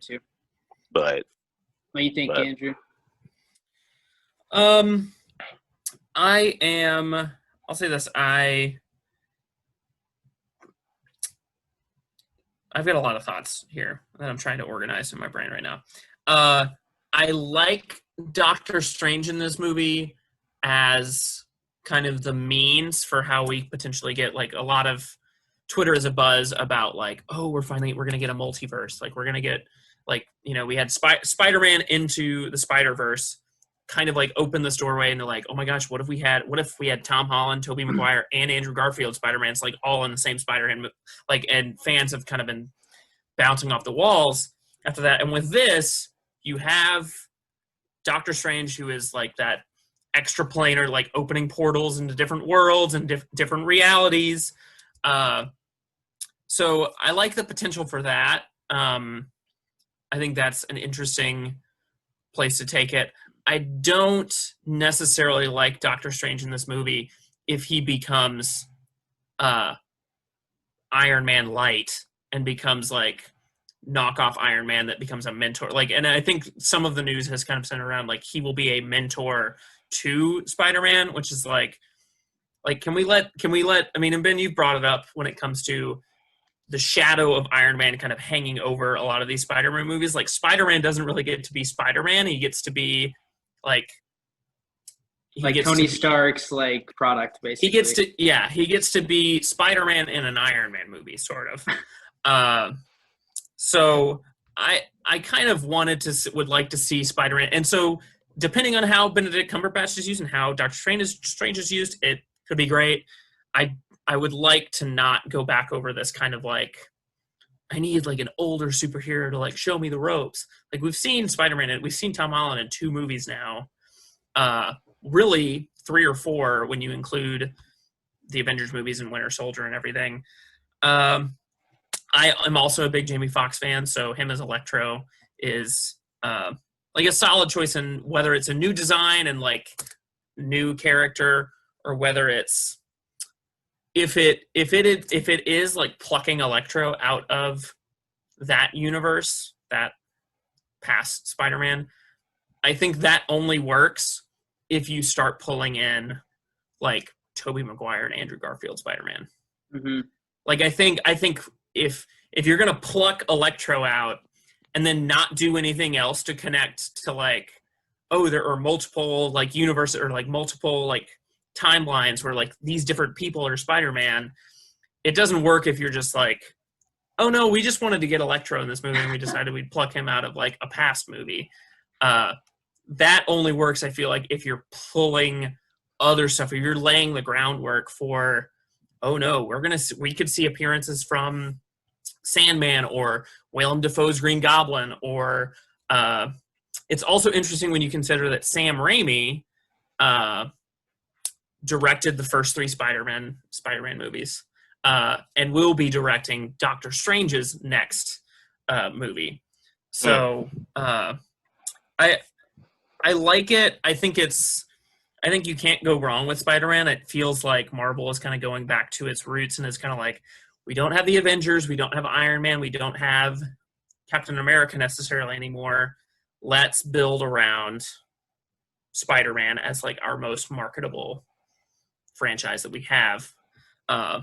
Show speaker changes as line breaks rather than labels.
too.
But
What do you think, Andrew?
I'll say this. I've got a lot of thoughts here that I'm trying to organize in my brain right now. I like Doctor Strange in this movie as kind of the means for how we potentially get, like, a lot of Twitter is a buzz about, like, oh, we're going to get a multiverse. Like, we're going to get, like, you know, we had Spider-Man into the Spider-Verse kind of like open this doorway into, like, oh my gosh, what if we had Tom Holland, Tobey Maguire, and Andrew Garfield Spider-Man's, like, all in the same Spider-Man, like, and fans have kind of been bouncing off the walls after that. And with this, you have Doctor Strange, who is like that extraplanar, like, opening portals into different worlds and different realities. So I like the potential for that. I think that's an interesting place to take it. I don't necessarily like Doctor Strange in this movie if he becomes Iron Man light and becomes, like, knockoff Iron Man that becomes a mentor. Like, and I think some of the news has kind of centered around, like, he will be a mentor to Spider-Man, which is like, can we let, I mean, and Ben, you've brought it up when it comes to the shadow of Iron Man kind of hanging over a lot of these Spider-Man movies. Like, Spider-Man doesn't really get to be Spider-Man. He gets to be, like
Tony Stark's, like, product, basically.
He gets to be Spider-Man in an Iron Man movie, sort of. So I kind of would like to see Spider-Man. And so depending on how Benedict Cumberbatch is used and how Doctor Strange is used, it could be great. I would like to not go back over this kind of, like, I need, like, an older superhero to, like, show me the ropes. Like, we've seen Spider-Man and we've seen Tom Holland in 2 movies now. Really 3 or 4 when you include the Avengers movies and Winter Soldier and everything. I am also a big Jamie Foxx fan, so him as Electro is like a solid choice, in whether it's a new design and, like, new character, or whether it's if it is like plucking Electro out of that universe, that past Spider-Man. I think that only works if you start pulling in, like, Tobey Maguire and Andrew Garfield Spider-Man.
Mm-hmm.
Like, I think if you're gonna pluck Electro out and then not do anything else to connect to, like, oh, there are multiple, like, universes, or, like, multiple, like, timelines where, like, these different people are Spider-Man, it doesn't work if you're just like, oh no, we just wanted to get Electro in this movie and we decided we'd pluck him out of, like, a past movie. That only works, I feel like, if you're pulling other stuff, or you're laying the groundwork for, oh no, we could see appearances from Sandman or Willem Dafoe's Green Goblin, or it's also interesting when you consider that Sam Raimi directed the first 3 Spider-Man movies, and will be directing Doctor Strange's next movie. So I like it. I think you can't go wrong with Spider-Man. It feels like Marvel is kind of going back to its roots, and it's kind of like, we don't have the Avengers, we don't have Iron Man, we don't have Captain America necessarily anymore. Let's build around Spider-Man as, like, our most marketable franchise that we have.